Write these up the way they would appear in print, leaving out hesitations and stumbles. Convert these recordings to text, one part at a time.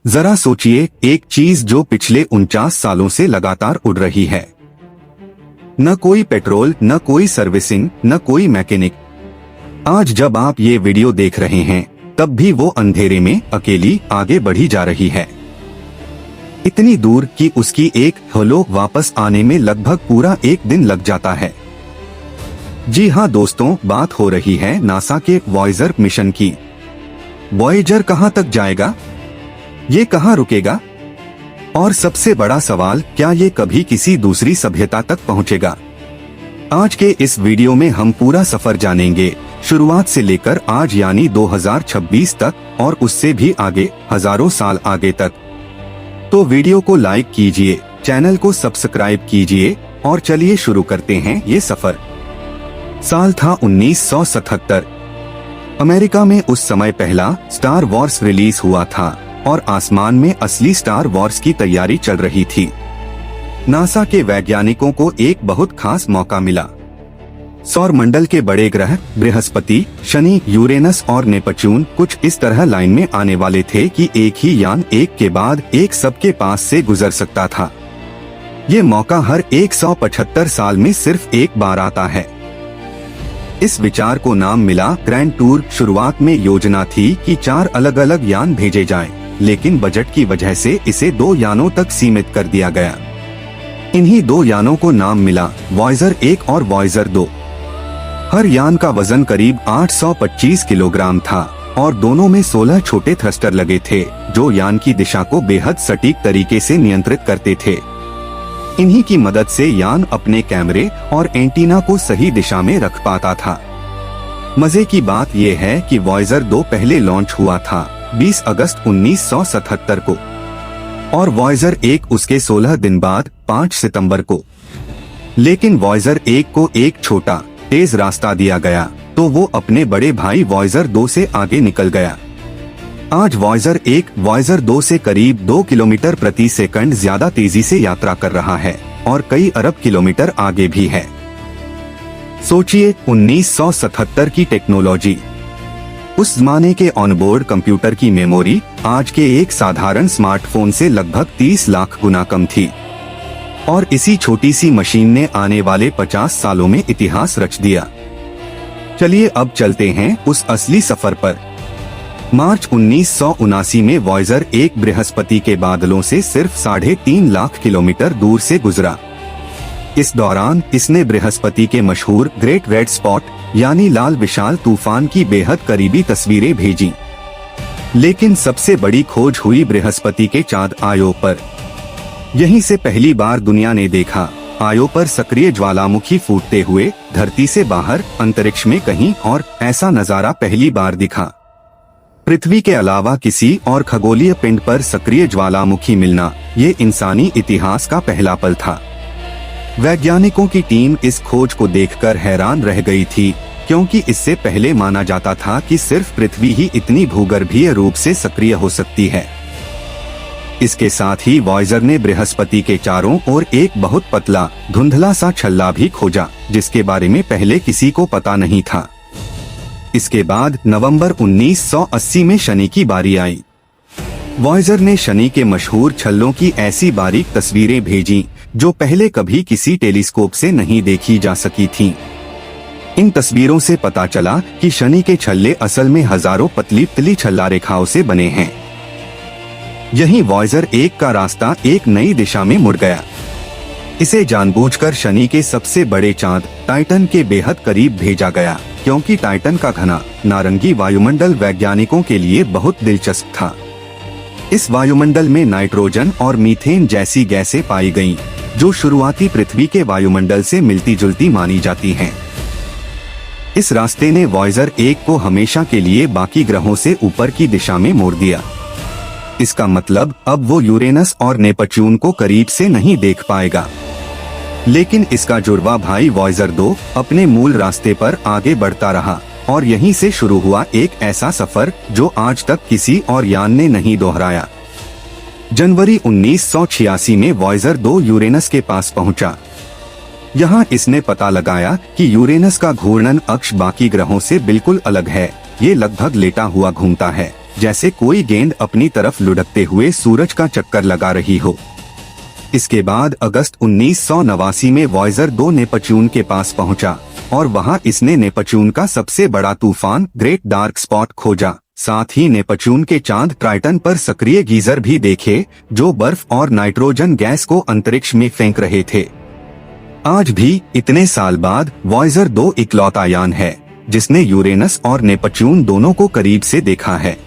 जरा सोचिए, एक चीज जो पिछले 49 सालों से लगातार उड़ रही है। न कोई पेट्रोल, न कोई सर्विसिंग, न कोई मैकेनिक। आज जब आप ये वीडियो देख रहे हैं तब भी वो अंधेरे में अकेली आगे बढ़ी जा रही है, इतनी दूर कि उसकी एक हलो वापस आने में लगभग पूरा एक दिन लग जाता है। जी हाँ दोस्तों, बात हो रही है नासा के वॉयेजर मिशन की। वॉयेजर कहाँ तक जाएगा, ये कहाँ रुकेगा, और सबसे बड़ा सवाल, क्या ये कभी किसी दूसरी सभ्यता तक पहुँचेगा? आज के इस वीडियो में हम पूरा सफर जानेंगे, शुरुआत से लेकर आज यानी 2026 तक और उससे भी आगे, हजारों साल आगे तक। तो वीडियो को लाइक कीजिए, चैनल को सब्सक्राइब कीजिए और चलिए शुरू करते हैं ये सफर। साल था 1977। अमेरिका में उस समय पहला स्टार वॉर्स रिलीज हुआ था और आसमान में असली स्टार वॉर्स की तैयारी चल रही थी। नासा के वैज्ञानिकों को एक बहुत खास मौका मिला। सौर मंडल के बड़े ग्रह बृहस्पति, शनि, यूरेनस और नेपच्यून कुछ इस तरह लाइन में आने वाले थे कि एक ही यान एक के बाद एक सबके पास से गुजर सकता था। ये मौका हर 175 साल में सिर्फ एक बार आता है। इस विचार को नाम मिला ग्रैंड टूर। शुरुआत में योजना थी कि 4 अलग अलग यान भेजे जाएं, लेकिन बजट की वजह से इसे 2 यानों तक सीमित कर दिया गया। इन्हीं 2 यानों को नाम मिला वॉयेजर 1 और वॉयेजर 2। हर यान का वजन करीब 825 किलोग्राम था और दोनों में 16 छोटे थ्रस्टर लगे थे जो यान की दिशा को बेहद सटीक तरीके से नियंत्रित करते थे। इन्हीं की मदद से यान अपने कैमरे और एंटीना को सही दिशा में रख पाता था। मजे की बात यह है कि वॉयेजर 2 पहले लॉन्च हुआ था 20 अगस्त 1977 को और वॉयेजर 1 उसके 16 दिन बाद 5 सितंबर को। लेकिन वॉयेजर 1 को एक छोटा तेज रास्ता दिया गया तो वो अपने बड़े भाई वॉयेजर 2 से आगे निकल गया। आज वॉयेजर 1 वॉयेजर 2 से करीब 2 किलोमीटर प्रति सेकंड ज्यादा तेजी से यात्रा कर रहा है और कई अरब किलोमीटर आगे भी है। सोचिए, 1977 की टेक्नोलॉजी, उस जमाने के ऑनबोर्ड कंप्यूटर की मेमोरी आज के एक साधारण स्मार्टफोन से लगभग 30 लाख गुना कम थी और इसी छोटी सी मशीन ने आने वाले 50 सालों में इतिहास रच दिया। चलिए अब चलते हैं उस असली सफर पर। मार्च 1979 में वॉयेजर 1 बृहस्पति के बादलों से सिर्फ 3.5 लाख किलोमीटर दूर से गुजरा। इस दौरान इसने बृहस्पति के मशहूर ग्रेट रेड स्पॉट यानी लाल विशाल तूफान की बेहद करीबी तस्वीरें भेजी। लेकिन सबसे बड़ी खोज हुई बृहस्पति के चांद आयो पर। यहीं से पहली बार दुनिया ने देखा आयो पर सक्रिय ज्वालामुखी फूटते हुए धरती से बाहर अंतरिक्ष में कहीं और ऐसा नजारा पहली बार दिखा। पृथ्वी के अलावा किसी और खगोलीय पिंड पर सक्रिय ज्वालामुखी मिलना ये इंसानी इतिहास का पहला पल था। वैज्ञानिकों की टीम इस खोज को देखकर हैरान रह गई थी, क्योंकि इससे पहले माना जाता था कि सिर्फ पृथ्वी ही इतनी भूगर्भीय रूप से सक्रिय हो सकती है। इसके साथ ही वॉयेजर ने बृहस्पति के चारों ओर एक बहुत पतला धुंधला सा छल्ला भी खोजा, जिसके बारे में पहले किसी को पता नहीं था। इसके बाद नवंबर 1980 में शनि की बारी आई। वॉयेजर ने शनि के मशहूर छल्लों की ऐसी बारीक तस्वीरें भेजी जो पहले कभी किसी टेलीस्कोप से नहीं देखी जा सकी थीं। इन तस्वीरों से पता चला कि शनि के छल्ले असल में हजारों पतली पतली छल्ला रेखाओं से बने हैं। यही वॉयेजर 1 का रास्ता एक नई दिशा में मुड़ गया। इसे जानबूझकर शनि के सबसे बड़े चांद टाइटन के बेहद करीब भेजा गया, क्योंकि टाइटन का घना नारंगी वायुमंडल वैज्ञानिकों के लिए बहुत दिलचस्प था। इस वायुमंडल में नाइट्रोजन और मीथेन जैसी गैसें पाई गईं, जो शुरुआती पृथ्वी के वायुमंडल से मिलती जुलती मानी जाती हैं। इस रास्ते ने वॉयेजर 1 को हमेशा के लिए बाकी ग्रहों से ऊपर की दिशा में मोड़ दिया। इसका मतलब अब वो यूरेनस और नेपच्यून को करीब से नहीं देख पाएगा। लेकिन इसका जुड़वा भाई वॉयेजर 2 अपने मूल रास्ते पर आगे बढ़ता रहा और यहीं से शुरू हुआ एक ऐसा सफर जो आज तक किसी और यान ने नहीं दोहराया। जनवरी 1986 में वॉयेजर 2 यूरेनस के पास पहुंचा। यहाँ इसने पता लगाया कि यूरेनस का घूर्णन अक्ष बाकी ग्रहों से बिल्कुल अलग है। ये लगभग लेटा हुआ घूमता है जैसे कोई गेंद अपनी तरफ लुढ़कते हुए सूरज का चक्कर लगा रही हो। इसके बाद अगस्त 1989 में वॉयजर 2 नेपच्यून के पास पहुंचा और वहां इसने नेपच्यून का सबसे बड़ा तूफान ग्रेट डार्क स्पॉट खोजा। साथ ही नेपच्यून के चांद ट्राइटन पर सक्रिय गीजर भी देखे, जो बर्फ और नाइट्रोजन गैस को अंतरिक्ष में फेंक रहे थे। आज भी इतने साल बाद वॉयजर 2 इकलौता यान है जिसने यूरेनस और नेपच्यून दोनों को करीब से देखा है।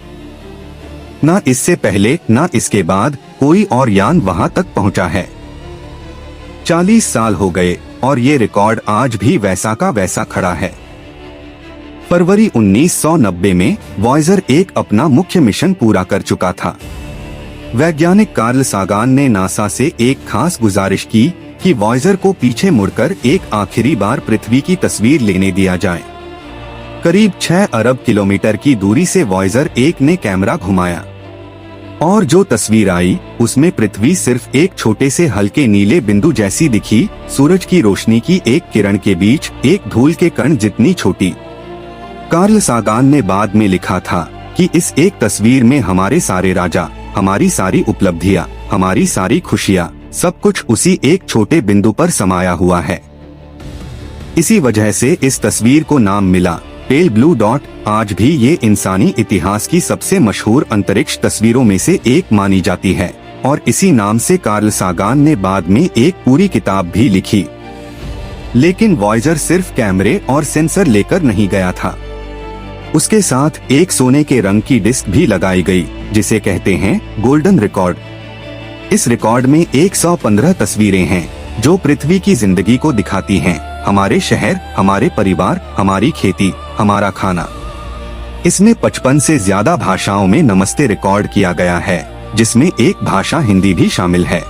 न इससे पहले न इसके बाद कोई और यान वहां तक पहुंचा है। 40 साल हो गए और ये रिकॉर्ड आज भी वैसा का वैसा खड़ा है। फरवरी 1990 में वॉयजर 1 अपना मुख्य मिशन पूरा कर चुका था। वैज्ञानिक कार्ल सागान ने नासा से एक खास गुजारिश की कि वॉयजर को पीछे मुड़कर एक आखिरी बार पृथ्वी की तस्वीर लेने दिया जाए। करीब 6 अरब किलोमीटर की दूरी से वॉयजर 1 ने कैमरा घुमाया और जो तस्वीर आई उसमें पृथ्वी सिर्फ एक छोटे से हल्के नीले बिंदु जैसी दिखी, सूरज की रोशनी की एक किरण के बीच एक धूल के कण जितनी छोटी। कार्ल सागान ने बाद में लिखा था कि इस एक तस्वीर में हमारे सारे राजा, हमारी सारी उपलब्धियां, हमारी सारी खुशियां, सब कुछ उसी एक छोटे बिंदु पर समाया हुआ है। इसी वजह से इस तस्वीर को नाम मिला पेल ब्लू डॉट। आज भी ये इंसानी इतिहास की सबसे मशहूर अंतरिक्ष तस्वीरों में से एक मानी जाती है और इसी नाम से कार्ल सागान ने बाद में एक पूरी किताब भी लिखी। लेकिन वॉयजर सिर्फ कैमरे और सेंसर लेकर नहीं गया था, उसके साथ एक सोने के रंग की डिस्क भी लगाई गई जिसे कहते हैं गोल्डन रिकॉर्ड। इस रिकॉर्ड में 115 तस्वीरें हैं जो पृथ्वी की जिंदगी को दिखाती हैं, हमारे शहर, हमारे परिवार, हमारी खेती, हमारा खाना। इसमें 55 से ज्यादा भाषाओं में नमस्ते रिकॉर्ड किया गया है, जिसमें एक भाषा हिंदी भी शामिल है।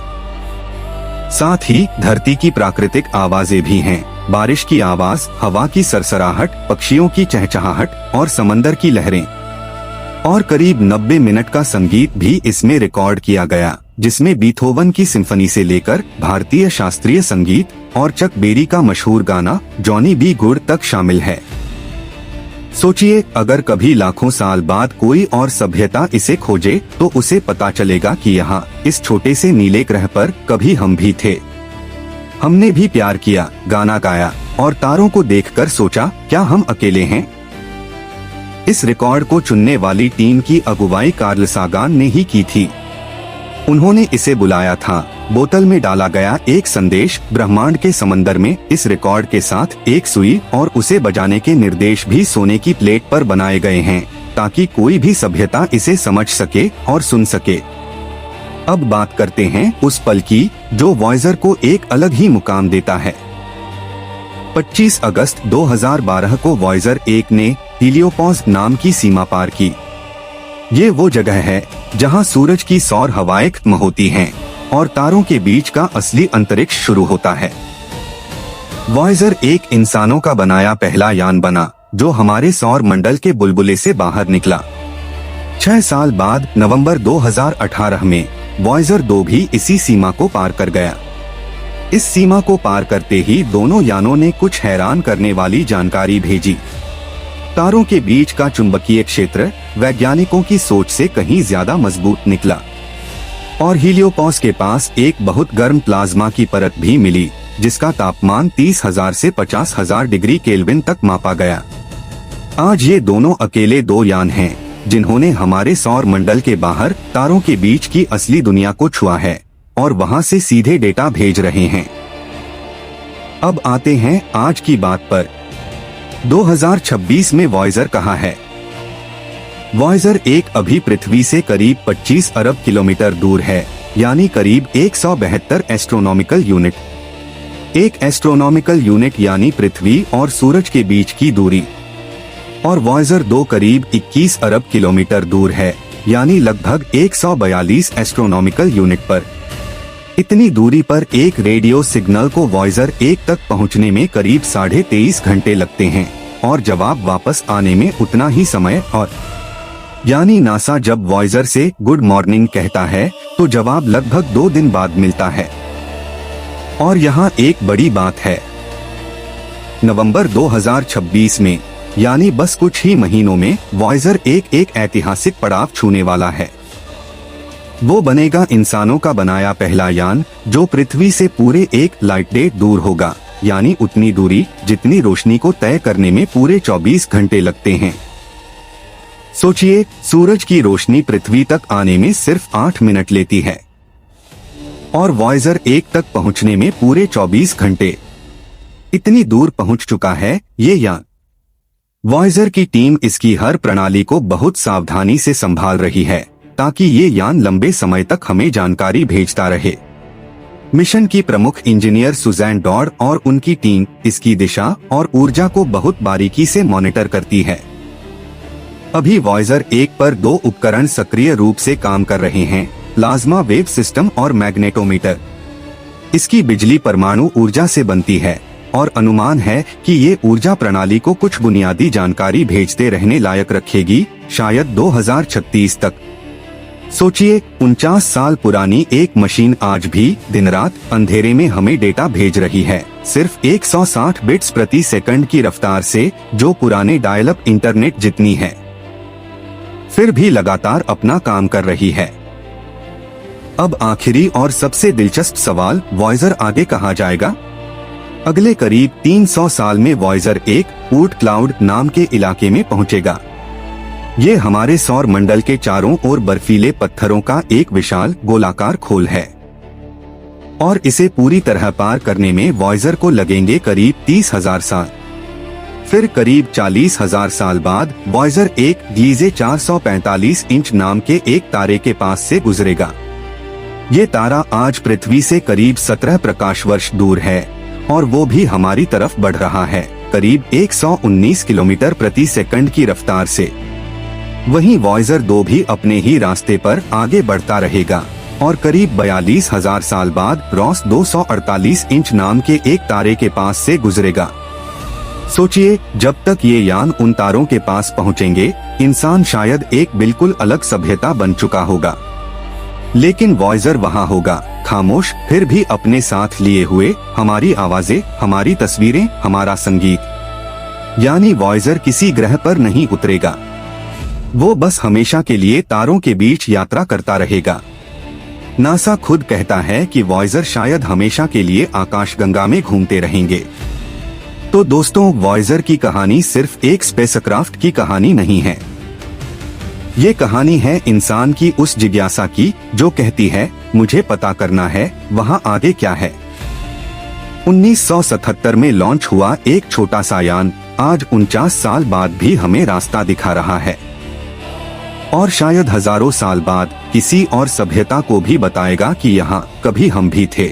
साथ ही धरती की प्राकृतिक आवाजें भी हैं, बारिश की आवाज, हवा की सरसराहट, पक्षियों की चहचहाहट और समंदर की लहरें। और करीब 90 मिनट का संगीत भी इसमें रिकॉर्ड किया गया, जिसमें बीथोवन की सिम्फनी से लेकर भारतीय शास्त्रीय संगीत और चक बेरी का मशहूर गाना जॉनी बी गुड तक शामिल है। सोचिए, अगर कभी लाखों साल बाद कोई और सभ्यता इसे खोजे तो उसे पता चलेगा कि यहाँ इस छोटे से नीले ग्रह पर कभी हम भी थे। हमने भी प्यार किया, गाना गाया और तारों को देखकर सोचा, क्या हम अकेले हैं? इस रिकॉर्ड को चुनने वाली टीम की अगुवाई कार्ल सागान ने ही की थी। उन्होंने इसे बुलाया था। बोतल में डाला गया एक संदेश ब्रह्मांड के समंदर में इस रिकॉर्ड के साथ एक सुई और उसे बजाने के निर्देश भी सोने की प्लेट पर बनाए गए हैं, ताकि कोई भी सभ्यता इसे समझ सके और सुन सके। अब बात करते हैं उस पल की जो वॉयजर को एक अलग ही मुकाम देता है। 25 अगस्त 2012 को वॉयजर 1 ने हीलियोपॉज नाम की सीमा पार की। ये वो जगह है जहां सूरज की सौर हवाएं खत्म होती हैं और तारों के बीच का असली अंतरिक्ष शुरू होता है। वॉयजर 1 इंसानों का बनाया पहला यान बना जो हमारे सौर मंडल के बुलबुले से बाहर निकला। 6 साल बाद नवंबर 2018 में वॉयजर 2 भी इसी सीमा को पार कर गया। इस सीमा को पार करते ही दोनों यानों ने कुछ हैरान करने वाली जानकारी भेजी। तारों के बीच का चुंबकीय क्षेत्र वैज्ञानिकों की सोच से कहीं ज्यादा मजबूत निकला और हीलियोपॉज के पास एक बहुत गर्म प्लाज्मा की परत भी मिली, जिसका तापमान 30,000 से 50,000 डिग्री केल्विन तक मापा गया। आज ये दोनों अकेले 2 यान हैं जिन्होंने हमारे सौर मंडल के बाहर तारों के बीच की असली दुनिया को छुआ है और वहां से सीधे डेटा भेज रहे हैं। अब आते हैं आज की बात पर। 2026 में वॉयजर कहाँ है? वॉयजर 1 अभी पृथ्वी से करीब 25 अरब किलोमीटर दूर है, यानी करीब 172 एस्ट्रोनॉमिकल यूनिट। एक एस्ट्रोनॉमिकल यूनिट यानी पृथ्वी और सूरज के बीच की दूरी। और वॉयजर 2 करीब 21 अरब किलोमीटर दूर है, यानी लगभग 142 एस्ट्रोनॉमिकल यूनिट पर। इतनी दूरी पर एक रेडियो सिग्नल को वॉयजर 1 तक पहुंचने में करीब 23.5 घंटे लगते हैं और जवाब वापस आने में उतना ही समय। और यानी नासा जब वॉयजर से गुड मॉर्निंग कहता है तो जवाब लगभग 2 दिन बाद मिलता है। और यहाँ एक बड़ी बात है, नवंबर 2026 में यानी बस कुछ ही महीनों में वॉयजर एक ऐतिहासिक पड़ाव छूने वाला है। वो बनेगा इंसानों का बनाया पहला यान जो पृथ्वी से पूरे एक लाइट डे दूर होगा, यानी उतनी दूरी जितनी रोशनी को तय करने में पूरे 24 घंटे लगते हैं। सोचिए, सूरज की रोशनी पृथ्वी तक आने में सिर्फ 8 मिनट लेती है और वॉयजर 1 तक पहुंचने में पूरे 24 घंटे। इतनी दूर पहुंच चुका है ये यान। वॉयजर की टीम इसकी हर प्रणाली को बहुत सावधानी से संभाल रही है ताकि ये यान लंबे समय तक हमें जानकारी भेजता रहे। मिशन की प्रमुख इंजीनियर सुजैन डॉड और उनकी टीम इसकी दिशा और ऊर्जा को बहुत बारीकी से मॉनिटर करती है। अभी वॉयजर 1 पर 2 उपकरण सक्रिय रूप से काम कर रहे हैं, प्लाज्मा वेव सिस्टम और मैग्नेटोमीटर। इसकी बिजली परमाणु ऊर्जा से बनती है और अनुमान है कि ये ऊर्जा प्रणाली को कुछ बुनियादी जानकारी भेजते रहने लायक रखेगी, शायद 2036 तक। सोचिए, 49 साल पुरानी एक मशीन आज भी दिन रात अंधेरे में हमें डेटा भेज रही है, सिर्फ 160 बिट्स प्रति सेकंड की रफ्तार से, जो पुराने डायल अप इंटरनेट जितनी है। फिर भी लगातार अपना काम कर रही है। अब आखिरी और सबसे दिलचस्प सवाल, वॉयजर आगे कहाँ जाएगा? अगले करीब 300 साल में वॉयजर 1 ऊर्ट क्लाउड नाम के इलाके में पहुंचेगा। ये हमारे सौर मंडल के चारों ओर बर्फीले पत्थरों का एक विशाल गोलाकार खोल है और इसे पूरी तरह पार करने में वॉयजर को लगेंगे करीब 30,000 साल। फिर करीब 40,000 साल बाद वॉयजर 1 गीजे 445 इंच नाम के एक तारे के पास से गुजरेगा। ये तारा आज पृथ्वी से करीब 17 प्रकाश वर्ष दूर है और वो भी हमारी तरफ बढ़ रहा है, करीब 119 किलोमीटर प्रति सेकंड की रफ्तार से। वहीं वॉयजर 2 भी अपने ही रास्ते पर आगे बढ़ता रहेगा और करीब 42,000 साल बाद रॉस 248 इंच नाम के एक तारे के पास से गुजरेगा। सोचिए, जब तक ये यान उन तारों के पास पहुंचेंगे, इंसान शायद एक बिल्कुल अलग सभ्यता बन चुका होगा। लेकिन वॉयजर वहां होगा, खामोश, फिर भी अपने साथ लिए हुए, हमारी आवाजें, हमारी तस्वीरें, हमारा संगीत। यानी वॉयजर किसी ग्रह पर नहीं उतरेगा, वो बस हमेशा के लिए तारों के बीच यात्रा करता रहेगा। नासा खुद कहता है कि वॉयजर शायद हमेशा के लिए आकाशगंगा में घूमते रहेंगे। तो दोस्तों, वॉयजर की कहानी सिर्फ एक स्पेसक्राफ्ट की कहानी नहीं है। ये कहानी है इंसान की उस जिज्ञासा की जो कहती है, मुझे पता करना है वहाँ आगे क्या है। 1977 में लॉन्च हुआ एक छोटा सा यान आज 49 साल बाद भी हमें रास्ता दिखा रहा है और शायद हजारों साल बाद किसी और सभ्यता को भी बताएगा कि यहाँ कभी हम भी थे।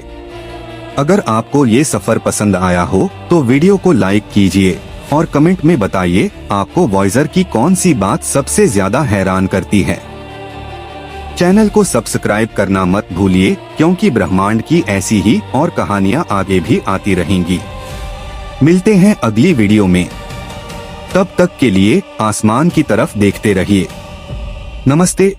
अगर आपको ये सफर पसंद आया हो तो वीडियो को लाइक कीजिए और कमेंट में बताइए आपको वॉयजर की कौन सी बात सबसे ज्यादा हैरान करती है। चैनल को सब्सक्राइब करना मत भूलिए, क्योंकि ब्रह्मांड की ऐसी ही और कहानियां आगे भी आती रहेंगी। मिलते हैं अगली वीडियो में, तब तक के लिए आसमान की तरफ देखते रहिए। नमस्ते।